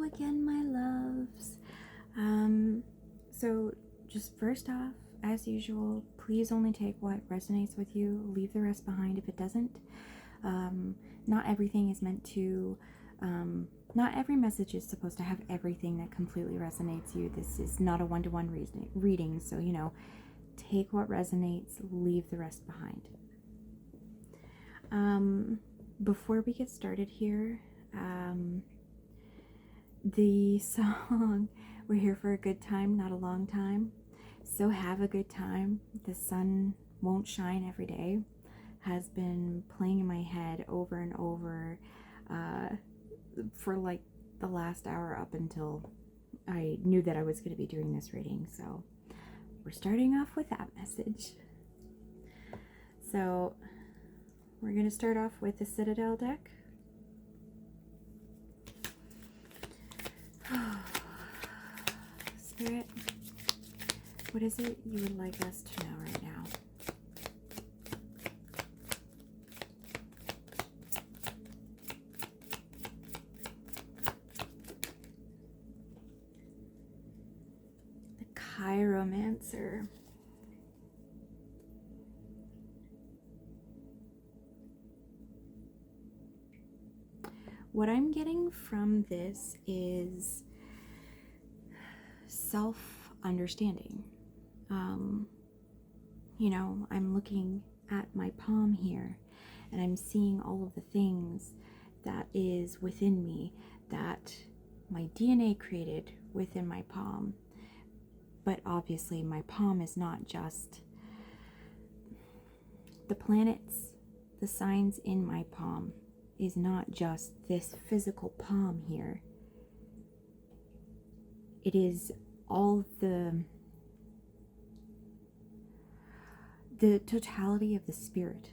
again, my loves. So just first off, as usual, please only take what resonates with you. Leave the rest behind if it doesn't. Not everything is meant to, not every message is supposed to have everything that completely resonates you. This is not a one-to-one reading, so, you know, take what resonates, leave the rest behind. Before we get started here, the song "We're Here for a Good Time, Not a Long Time," so have a good time. The sun won't shine every day, has been playing in my head over and over for like the last hour up until I knew that I was going to be doing this reading. So we're starting off with that message. So we're going to start off with the Citadel deck. Spirit, what is it you would like us to know right now? The Chiromancer. What I'm getting from this is self-understanding. You know, I'm looking at my palm here and I'm seeing all of the things that is within me that my DNA created within my palm. But obviously my palm is not just the planets, the signs in my palm is not just this physical palm here. It is all the totality of the spirit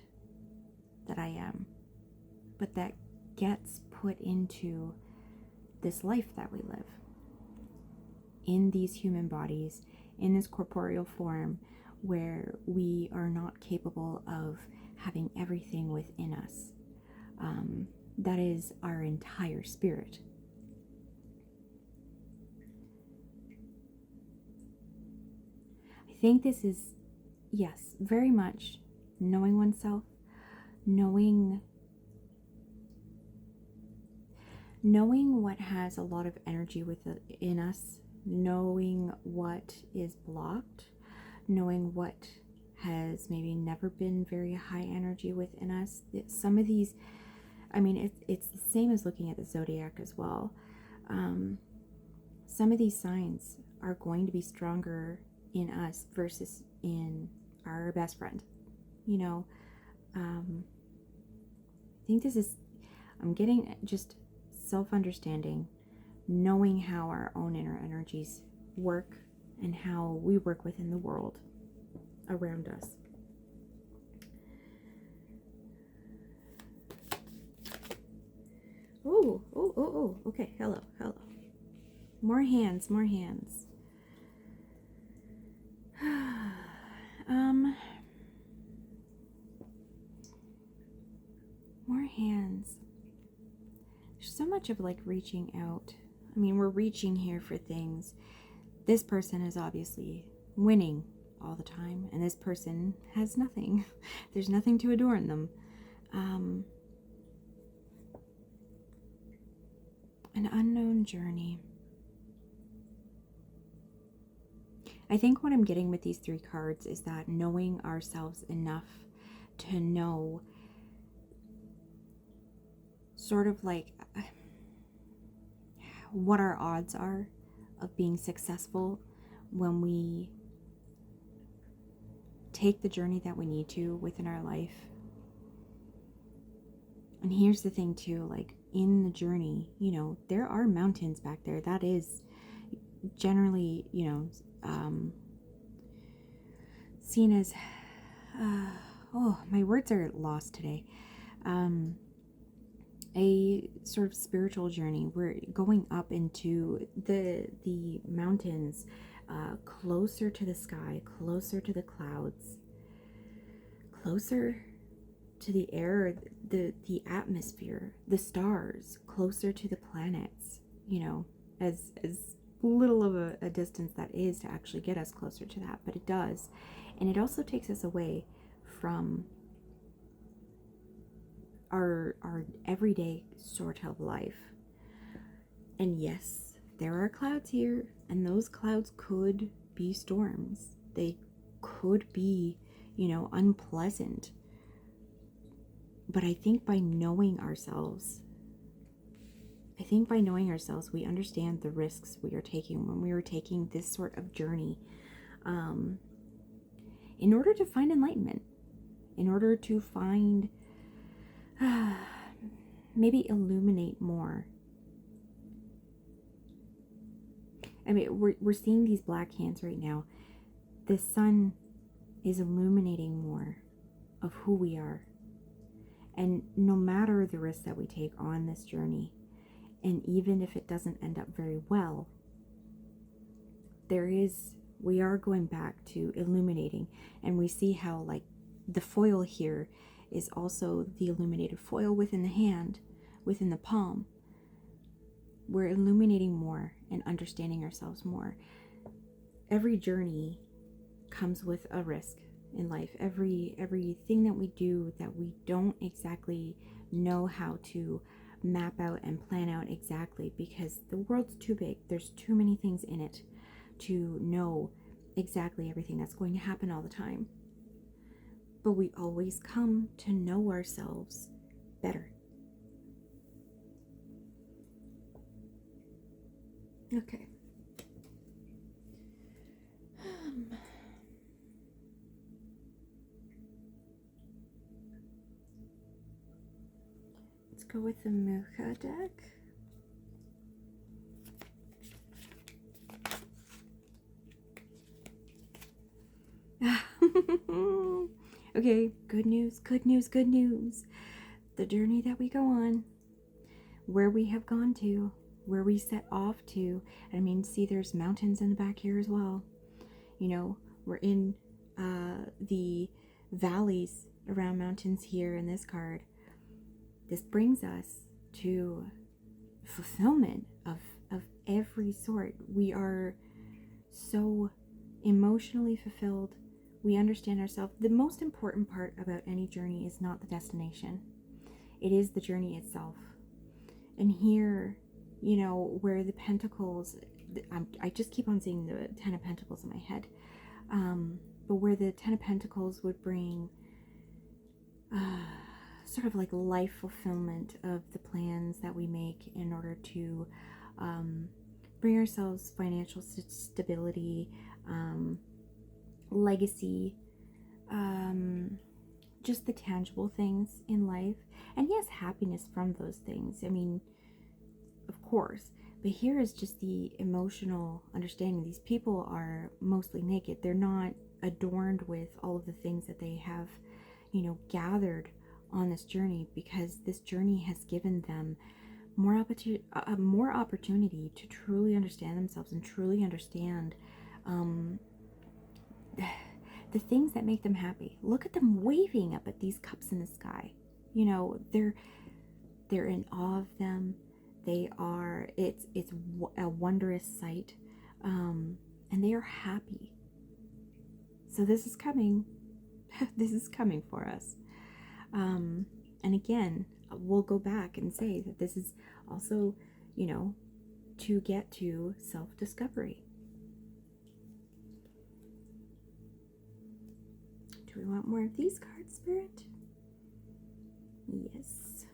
that I am, but that gets put into this life that we live in these human bodies, in this corporeal form, where we are not capable of having everything within us. That is our entire spirit. I think this is, yes, very much knowing oneself, knowing what has a lot of energy within us, knowing what is blocked, knowing what has maybe never been very high energy within us. Some of these, I mean, it's the same as looking at the zodiac as well. Some of these signs are going to be stronger in us versus in our best friend. You know, I think this is, I'm getting just self-understanding, knowing how our own inner energies work and how we work within the world around us. Oh, okay, hello. More hands. More hands. There's so much of like reaching out. I mean, we're reaching here for things. This person is obviously winning all the time, and this person has nothing. There's nothing to adorn them. An unknown journey. I think what I'm getting with these three cards is that knowing ourselves enough to know sort of like what our odds are of being successful when we take the journey that we need to within our life. And here's the thing too, like in the journey, you know, there are mountains back there. That is generally, you know, seen as, my words are lost today. A sort of spiritual journey. We're going up into the mountains, closer to the sky, closer to the clouds, closer to the air, the atmosphere, the stars, closer to the planets, you know, as little of a distance that is to actually get us closer to that, but it does. And it also takes us away from our everyday sort of life. And yes, there are clouds here, and those clouds could be storms. They could be, you know, unpleasant. But I think by knowing ourselves, we understand the risks we are taking when we are taking this sort of journey, in order to find enlightenment, in order to find, maybe illuminate more. I mean, we're seeing these black hands right now. The sun is illuminating more of who we are. And no matter the risks that we take on this journey, and even if it doesn't end up very well, we are going back to illuminating. And we see how, like, the foil here is also the illuminated foil within the hand, within the palm. We're illuminating more and understanding ourselves more. Every journey comes with a risk in life. Everything that we do that we don't exactly know how to map out and plan out exactly, because the world's too big. There's too many things in it to know exactly everything that's going to happen all the time. But we always come to know ourselves better. Okay. Let's go with the Mucha deck. Okay, good news, good news, good news. The journey that we go on, where we have gone to, where we set off to. I mean, see, there's mountains in the back here as well. You know, we're in the valleys around mountains here in this card. This brings us to fulfillment of every sort. We are so emotionally fulfilled. We understand ourselves. The most important part about any journey is not the destination. It is the journey itself. And here, you know, where the pentacles, I just keep on seeing the 10 of Pentacles in my head. But where the 10 of Pentacles would bring sort of like life fulfillment of the plans that we make in order to bring ourselves financial stability, legacy, just the tangible things in life. And yes, happiness from those things. I mean, of course. But here is just the emotional understanding. These people are mostly naked. They're not adorned with all of the things that they have, you know, gathered on this journey, because this journey has given them more opportunity to truly understand themselves and truly understand the things that make them happy. Look at them waving up at these cups in the sky. You know, they're in awe of them. They are, it's a wondrous sight, and they are happy. So this is coming. This is coming for us. And again, we'll go back and say that this is also, you know, to get to self-discovery. Do we want more of these cards, Spirit? Yes.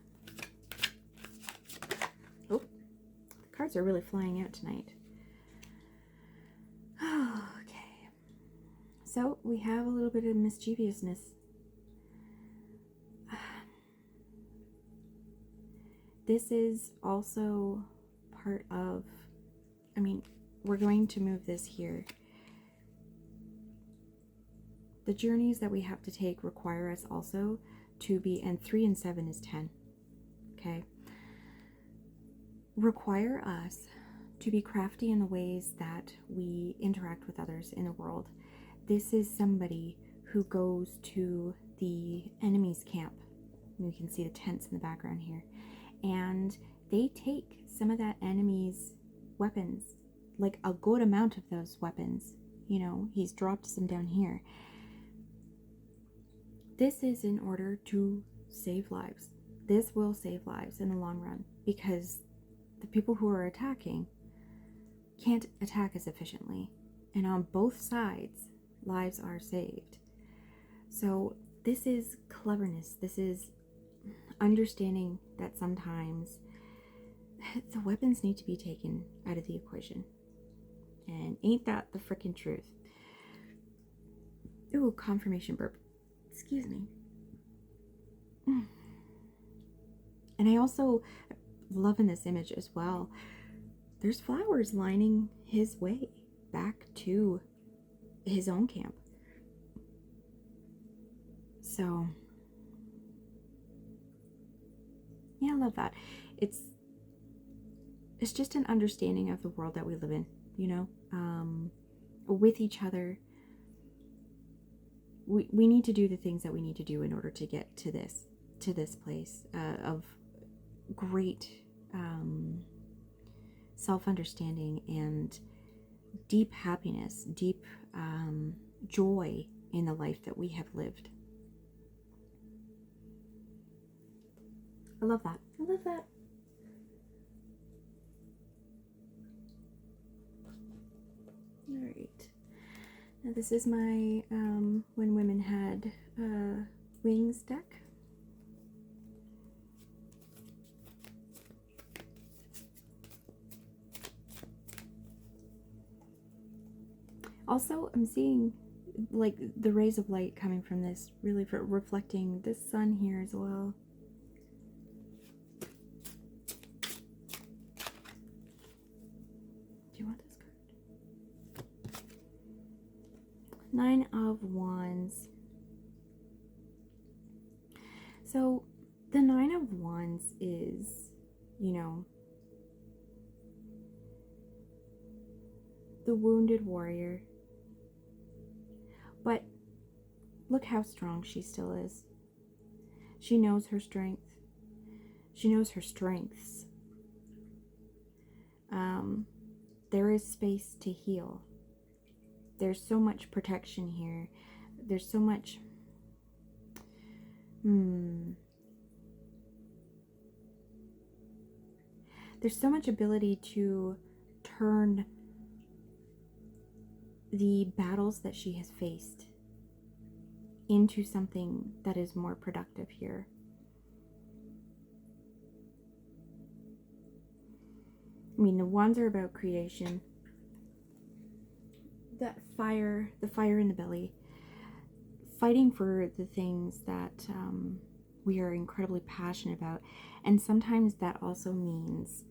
Oh, the cards are really flying out tonight. Okay. So we have a little bit of mischievousness. This is also part of, I mean, we're going to move this here. The journeys that we have to take require us also to be, and 3 and 7 is 10, okay? Require us to be crafty in the ways that we interact with others in the world. This is somebody who goes to the enemy's camp. You can see the tents in the background here. And they take some of that enemy's weapons, like a good amount of those weapons. You know, he's dropped some down here. This is in order to save lives. This will save lives in the long run, because the people who are attacking can't attack as efficiently. And on both sides, lives are saved. So this is cleverness. This is understanding that sometimes the weapons need to be taken out of the equation. And ain't that the freaking truth? Ooh, confirmation burp. Excuse me. And I also love in this image as well, there's flowers lining his way back to his own camp. So, yeah, I love that. It's just an understanding of the world that we live in, you know, with each other. We need to do the things that we need to do in order to get to this place of great self-understanding and deep happiness, deep joy in the life that we have lived. I love that. I love that. All right. Now this is my When Women Had Wings deck. Also, I'm seeing like the rays of light coming from this, really reflecting the sun here as well. Do you want this card? Nine of Wands. So the Nine of Wands is, you know, the wounded warrior. But look how strong she still is. She knows her strength. She knows her strengths. There is space to heal. There's so much protection here. There's so much... There's so much ability to turn the battles that she has faced into something that is more productive here. I mean, the wands are about creation. That fire, the fire in the belly, fighting for the things that we are incredibly passionate about. And sometimes that also means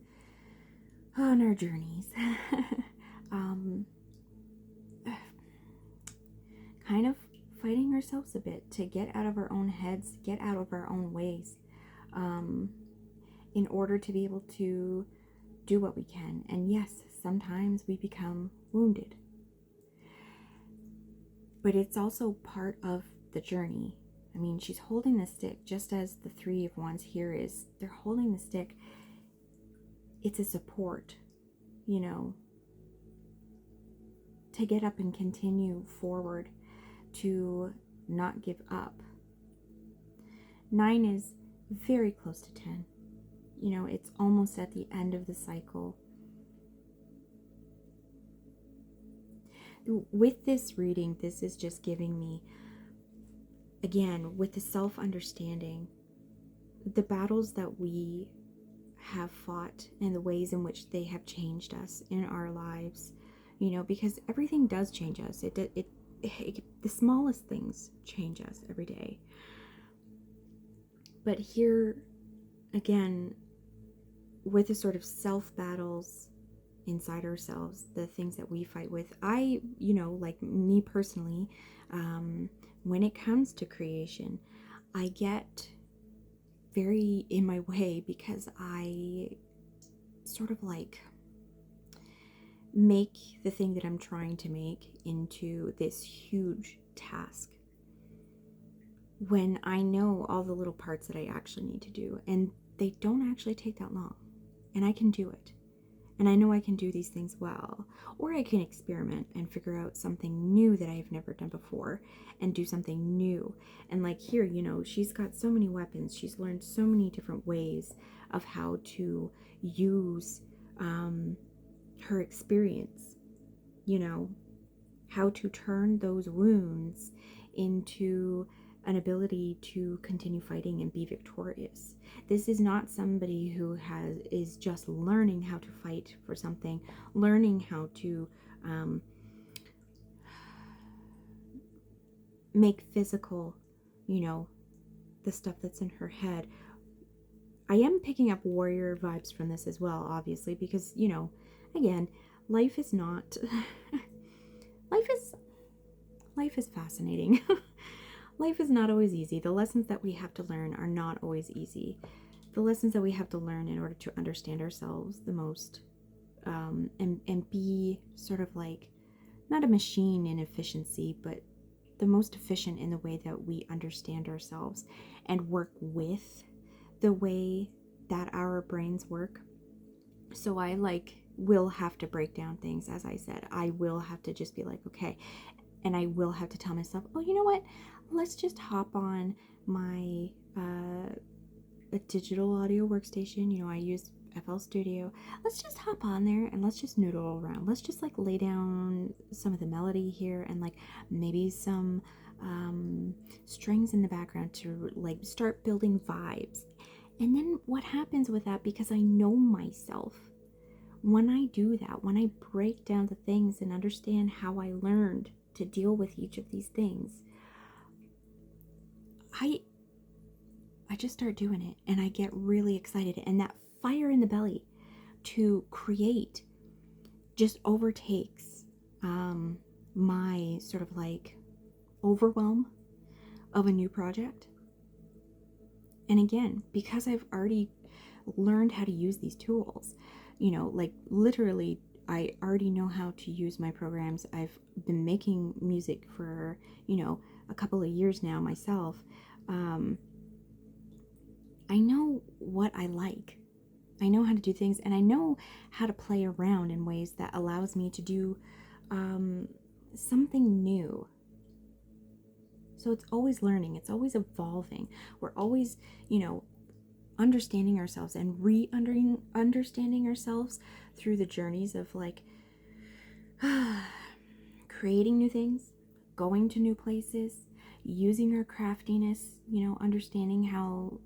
on our journeys, kind of fighting ourselves a bit to get out of our own heads, get out of our own ways, in order to be able to do what we can. And yes, sometimes we become wounded, but it's also part of the journey. I mean, she's holding the stick, just as the Three of Wands here is. They're holding the stick. It's a support, you know, to get up and continue forward, to not give up. 9 is very close to 10. You know, it's almost at the end of the cycle. With this reading, this is just giving me, again, with the self-understanding, the battles that we have fought and the ways in which they have changed us in our lives, you know, because everything does change us. The smallest things change us every day. But here, again, with the sort of self-battles inside ourselves, the things that we fight with, you know, like me personally, when it comes to creation, I get very in my way because I sort of like make the thing that I'm trying to make into this huge task, when I know all the little parts that I actually need to do, and they don't actually take that long, and I can do it. And I know I can do these things well. Or I can experiment and figure out something new that I've never done before and do something new. And like here, you know, she's got so many weapons. She's learned so many different ways of how to use her experience, you know, how to turn those wounds into an ability to continue fighting and be victorious. This is not somebody who is just learning how to fight for something, learning how to make physical, you know, the stuff that's in her head. I am picking up warrior vibes from this as well, obviously, because, you know, again, life is not life is fascinating. Life is not always easy. The lessons that we have to learn are not always easy. The lessons that we have to learn in order to understand ourselves the most, and be sort of like, not a machine in efficiency, but the most efficient in the way that we understand ourselves and work with the way that our brains work. So I will have to break down things, as I said. I will have to just be like, okay. And I will have to tell myself, oh, you know what? Let's just hop on my a digital audio workstation. You know, I use FL Studio. Let's just hop on there and let's just noodle around. Let's just like lay down some of the melody here and like maybe some strings in the background to like start building vibes. And then what happens with that, because I know myself, when I do that, when I break down the things and understand how I learned to deal with each of these things, I just start doing it and I get really excited, and that fire in the belly to create just overtakes my sort of like overwhelm of a new project. And again, because I've already learned how to use these tools, you know, like literally I already know how to use my programs. I've been making music for, you know, a couple of years now myself. I know what I like. I know how to do things, and I know how to play around in ways that allows me to do something new. So it's always learning. It's always evolving. We're always, you know, understanding ourselves and understanding ourselves through the journeys of like creating new things, going to new places, using our craftiness, you know, understanding how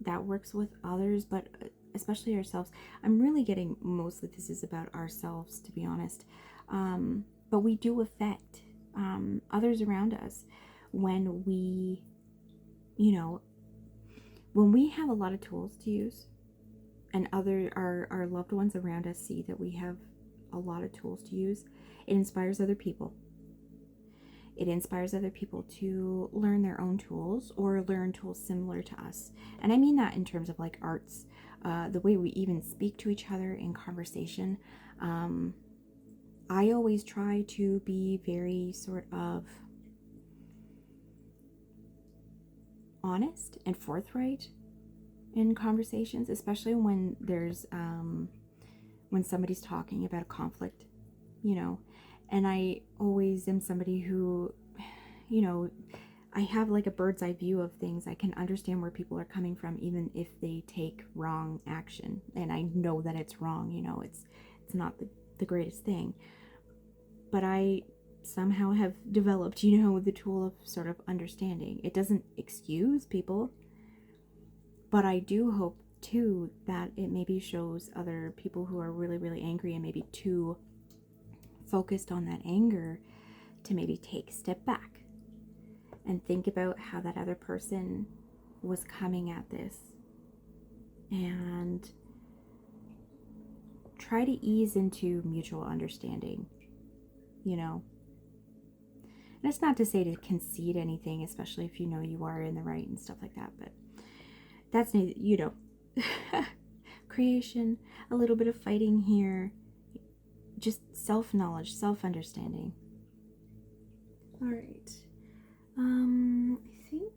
that works with others, but especially ourselves. I'm really getting mostly this is about ourselves, to be honest. But we do affect others around us when we, you know, when we have a lot of tools to use, and our loved ones around us see that we have a lot of tools to use, it inspires other people. It inspires other people to learn their own tools or learn tools similar to us. And I mean that in terms of like arts, the way we even speak to each other in conversation. I always try to be very sort of honest and forthright in conversations, especially when there's when somebody's talking about a conflict, you know. And I always am somebody who, you know, I have like a bird's eye view of things. I can understand where people are coming from, even if they take wrong action. And I know that it's wrong, you know, it's not the greatest thing. But I somehow have developed, you know, the tool of sort of understanding. It doesn't excuse people, but I do hope too that it maybe shows other people who are really, really angry and maybe too focused on that anger to maybe take a step back and think about how that other person was coming at this and try to ease into mutual understanding, you know. And it's not to say to concede anything, especially if you know you are in the right and stuff like that, but that's, you know, creation, a little bit of fighting here, just self-knowledge, self-understanding. All right. I think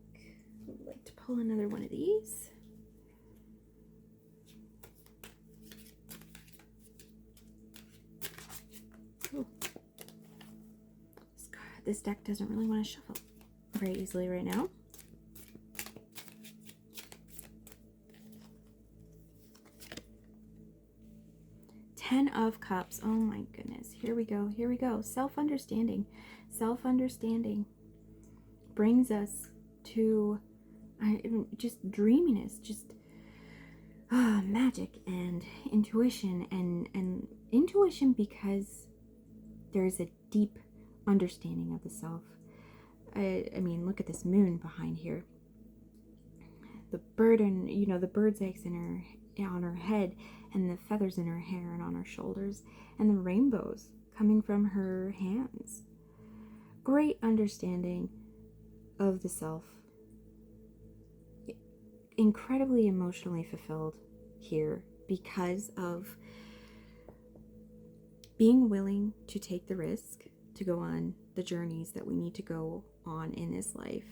I'd like to pull another one of these. this deck doesn't really want to shuffle very easily right now. Ten of Cups. Oh my goodness. Here we go. Here we go. Self-understanding. Self-understanding brings us to just dreaminess, just magic and intuition, and intuition because there's a deep understanding of the self. I mean, look at this moon behind here. The bird, and the bird's eggs on her head, and the feathers in her hair and on her shoulders, and the rainbows coming from her hands. Great understanding of the self. Incredibly emotionally fulfilled here because of being willing to take the risk to go on the journeys that we need to go on in this life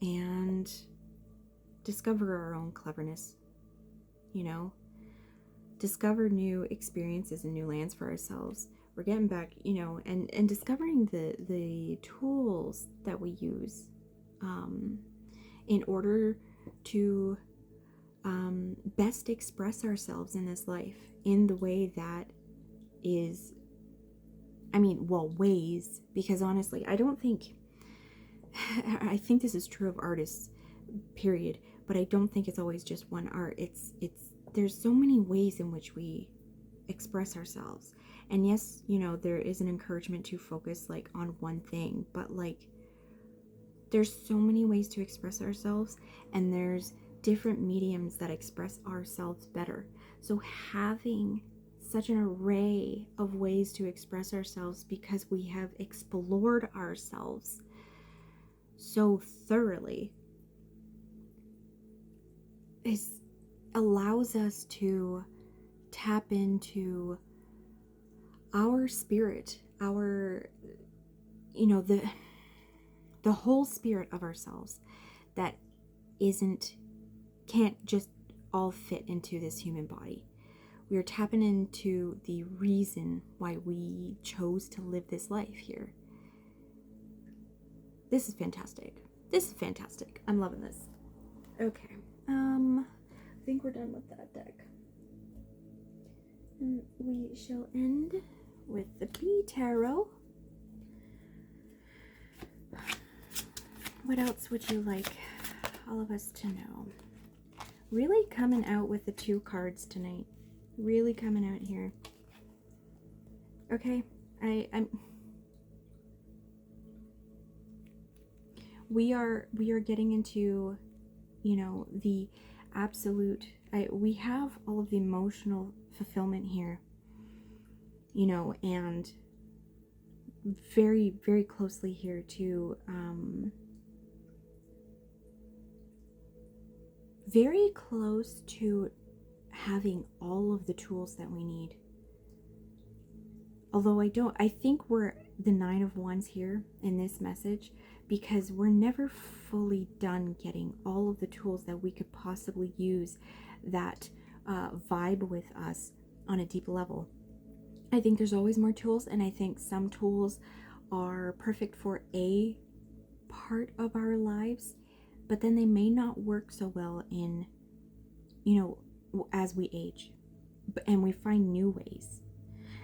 and discover our own cleverness, discover new experiences and new lands for ourselves. We're getting back, and discovering the tools that we use in order to best express ourselves in this life in the way that is, ways, because honestly, I think this is true of artists, period, but I don't think it's always just one art. There's so many ways in which we express ourselves. And yes, there is an encouragement to focus on one thing, but there's so many ways to express ourselves, and there's different mediums that express ourselves better. So having such an array of ways to express ourselves because we have explored ourselves so thoroughly allows us to tap into our spirit, our, the whole spirit of ourselves that can't just all fit into this human body. We are tapping into the reason why we chose to live this life here. This is fantastic. This is fantastic. I'm loving this. Okay. I think we're done with that deck. And we shall end with the B Tarot. What else would you like all of us to know? Really coming out with the 2 cards tonight. Really coming out here. Okay, we are getting into, the absolute. We have all of the emotional fulfillment here, and very, very closely here to very close to having all of the tools that we need. Although I think we're the 9 of Wands here in this message, because we're never fully done getting all of the tools that we could possibly use that vibe with us on a deep level. I think there's always more tools, and I think some tools are perfect for a part of our lives, but then they may not work so well in, as we age, and we find new ways.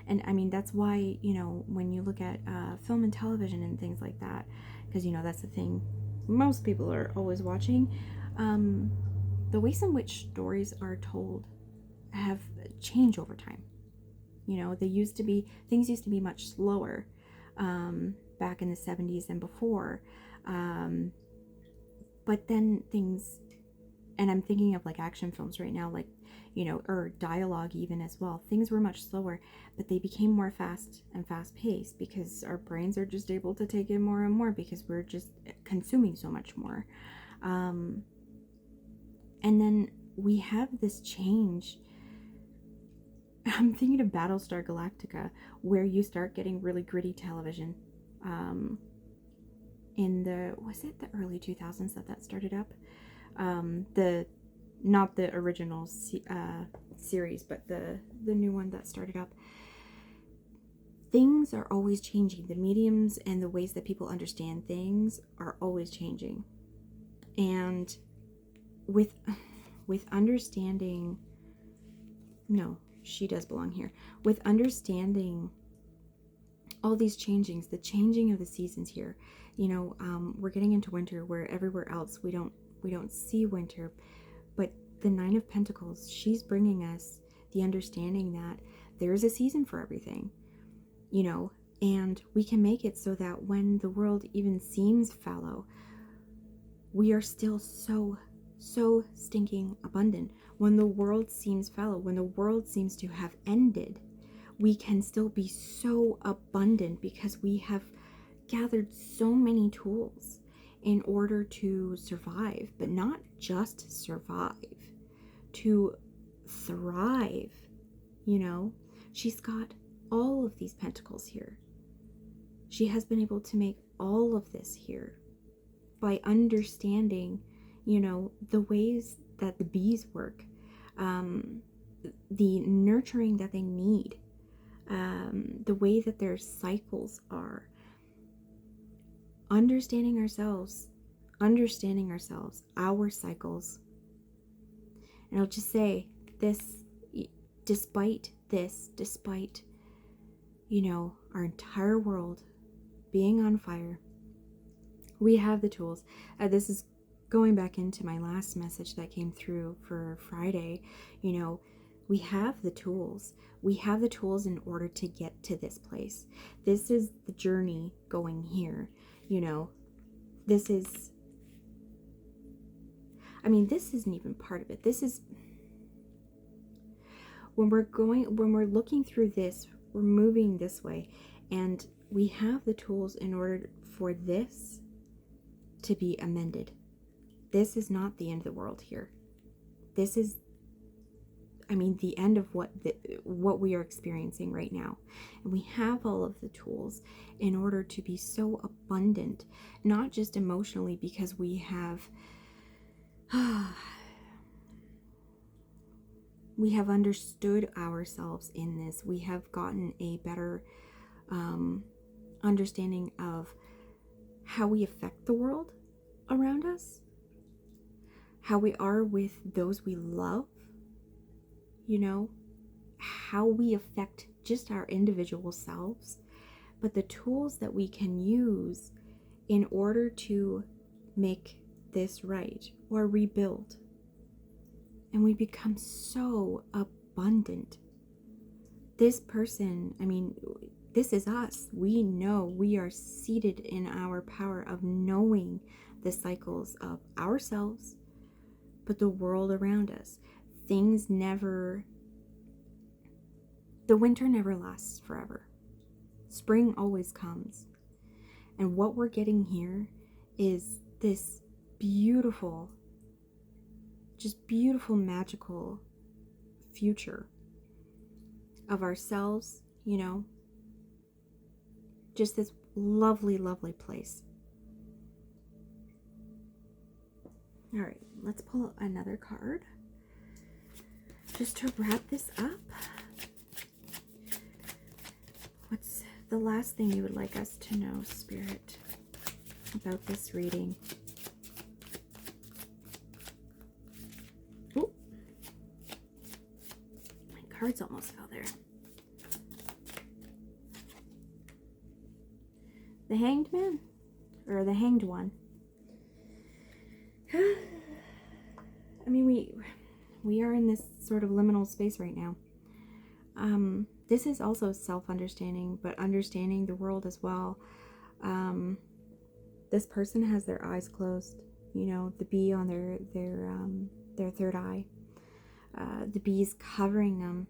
And that's why, when you look at film and television and things like that, because, that's the thing most people are always watching, the ways in which stories are told have changed over time. Things used to be much slower back in the 70s and before. But then things, and I'm thinking of action films right now, or dialogue even as well. Things were much slower, but they became more fast paced because our brains are just able to take in more and more because we're just consuming so much more. And then we have this change. I'm thinking of Battlestar Galactica, where you start getting really gritty television. Was it the early 2000s that started up? Not the original series, but the new one that started up. things are always changing. The mediums and the ways that people understand things are always changing. And with understanding, no, she does belong here. With understanding all these changings, the changing of the seasons here, you know, we're getting into winter where everywhere else we don't see winter, but the Nine of Pentacles, she's bringing us the understanding that there is a season for everything, you know, and we can make it so that when the world even seems fallow, we are still so stinking abundant. When the world seems fallow, when the world seems to have ended, we can still be so abundant because we have gathered so many tools in order to survive, but not just survive, to thrive. You know, she's got all of these pentacles here. She has been able to make all of this here by understanding, you know, the ways that the bees work, the nurturing that they need, the way that their cycles are. Understanding ourselves, our cycles. And I'll just say this, despite, you know, our entire world being on fire, we have the tools. This is going back into my last message that came through for Friday. You know, we have the tools. We have the tools in order to get to this place. This is the journey going here. You know, this is, I mean, this isn't even part of it. This is, when we're looking through this, we're moving this way, and we have the tools in order for this to be amended. This is not the end of the world here. This is, I mean, the end of what we are experiencing right now. And we have all of the tools in order to be so abundant, not just emotionally, because we have we have understood ourselves in this. We have gotten a better understanding of how we affect the world around us, how we are with those we love, you know, how we affect just our individual selves, but the tools that we can use in order to make this right or rebuild. And we become so abundant. This person, I mean, this is us. We know, we are seated in our power of knowing the cycles of ourselves, but the world around us. Things never, the winter never lasts forever. Spring always comes. And what we're getting here is this beautiful, just beautiful, magical future of ourselves, you know, just this lovely, lovely place. All right, let's pull another card just to wrap this up. What's the last thing you would like us to know, Spirit, about this reading? Oh, my cards almost fell there. The Hanged Man, or the Hanged One. I mean, we are in this sort of liminal space right now. This is also self-understanding, but understanding the world as well. This person has their eyes closed, you know, the bee on their third eye. The bee is covering them.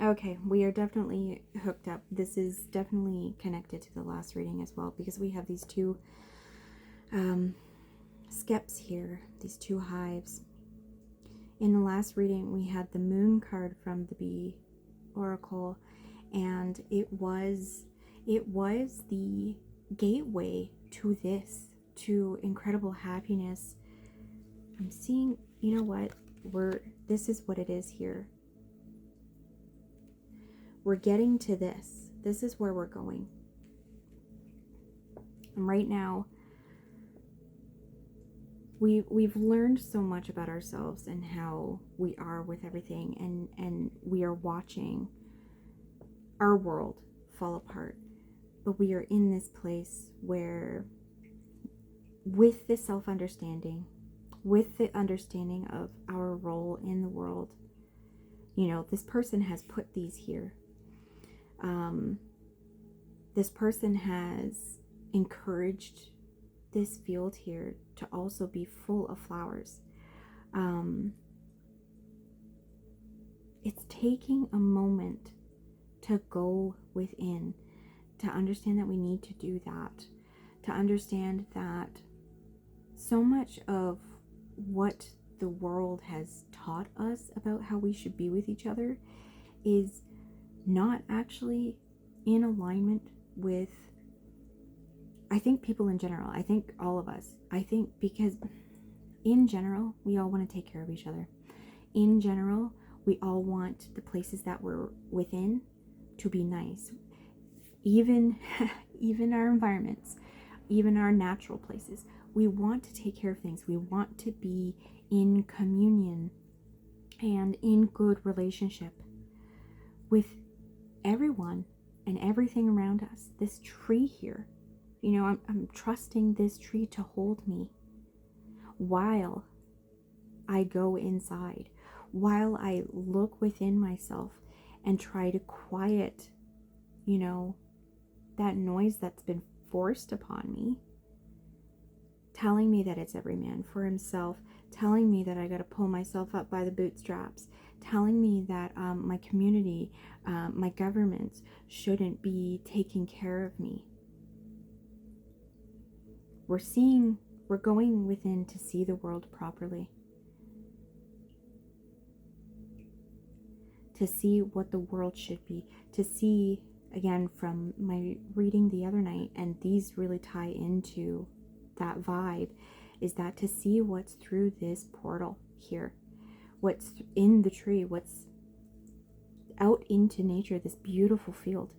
Okay, we are definitely hooked up. This is definitely connected to the last reading as well, because we have these two skeps here, these two hives. In the last reading, we had the Moon card from the Bee Oracle, and it was the gateway to this, to incredible happiness. I'm seeing, you know what, this is what it is here. we're getting to this. This is where we're going. And right now, we've learned so much about ourselves and how we are with everything, and we are watching our world fall apart. But we are in this place where, with the self-understanding, with the understanding of our role in the world, you know, this person has put these here. This person has encouraged this field here to also be full of flowers. It's taking a moment to go within, to understand that we need to do that, to understand that so much of what the world has taught us about how we should be with each other is not actually in alignment with, I think, people in general. I think all of us. I think because in general, we all want to take care of each other. In general, we all want the places that we're within to be nice. Even our environments, even our natural places. We want to take care of things. We want to be in communion and in good relationship with everyone and everything around us. This tree here, you know, I'm trusting this tree to hold me while I go inside, while I look within myself and try to quiet, you know, that noise that's been forced upon me, telling me that it's every man for himself, telling me that I got to pull myself up by the bootstraps, telling me that my community, my government shouldn't be taking care of me. We're going within to see the world properly, to see what the world should be, to see, again, from my reading the other night, and these really tie into that vibe, is that to see what's through this portal here, what's in the tree, what's out into nature, this beautiful field.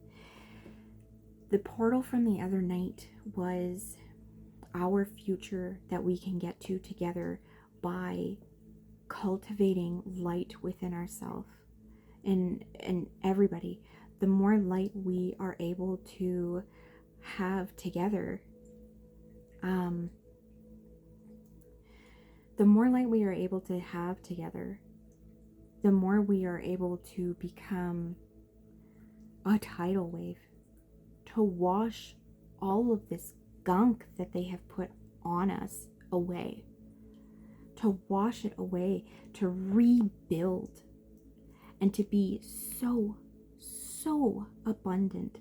The portal from the other night was our future that we can get to together by cultivating light within ourselves and everybody. The more light we are able to have together, the more light we are able to have together, the more we are able to become a tidal wave, to wash all of this gunk that they have put on us away, to wash it away, to rebuild, and to be so abundant,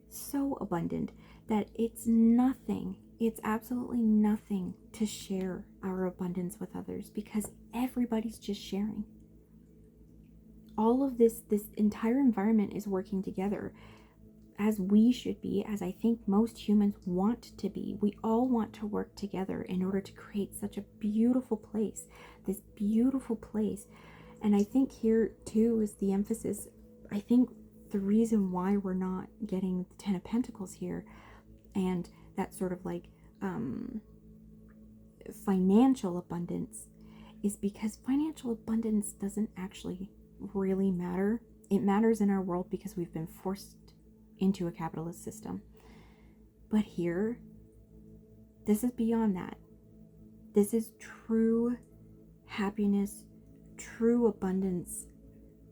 so abundant that it's nothing, it's absolutely nothing to share our abundance with others, because everybody's just sharing. All of this entire environment is working together as we should be, as I think most humans want to be. We all want to work together in order to create such a beautiful place, this beautiful place. And I think here too is the emphasis. I think the reason why we're not getting the Ten of Pentacles here and that sort of like financial abundance is because financial abundance doesn't actually really matter. It matters in our world because we've been forced into a capitalist system. But here, this is beyond that. This is true happiness, true abundance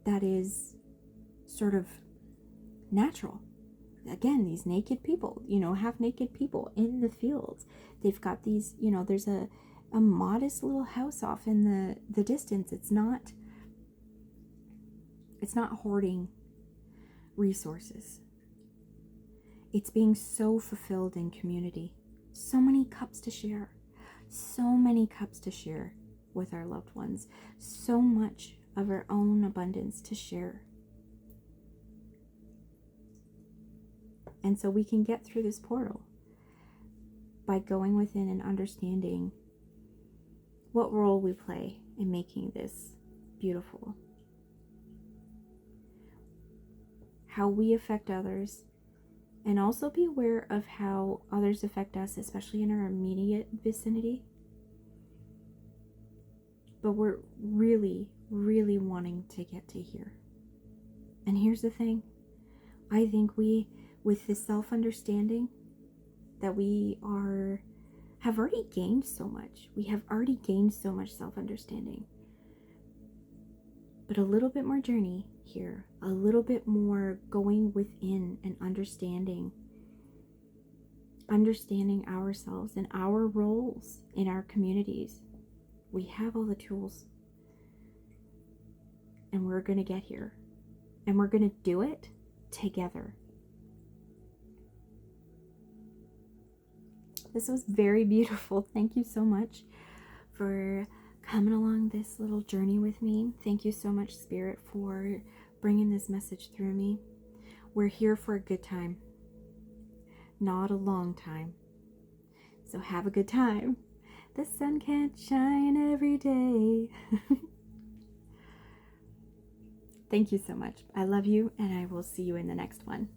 that is sort of natural. Again, these naked people, you know, half naked people in the fields. They've got these, you know, there's a modest little house off in the distance. It's not hoarding resources. It's being so fulfilled in community. So many cups to share. So many cups to share with our loved ones. So much of our own abundance to share. And so we can get through this portal by going within and understanding what role we play in making this beautiful. how we affect others, and also be aware of how others affect us, especially in our immediate vicinity. But we're really, really wanting to get to here. And here's the thing. I think with this self-understanding that we have already gained so much. We have already gained so much self-understanding. But a little bit more journey here, a little bit more going within and understanding ourselves and our roles in our communities. We have all the tools, and we're going to get here, and we're going to do it together. This was very beautiful. Thank you so much for coming along this little journey with me. Thank you so much, Spirit, for bringing this message through me. We're here for a good time, not a long time. So have a good time. The sun can't shine every day. Thank you so much. I love you, and I will see you in the next one.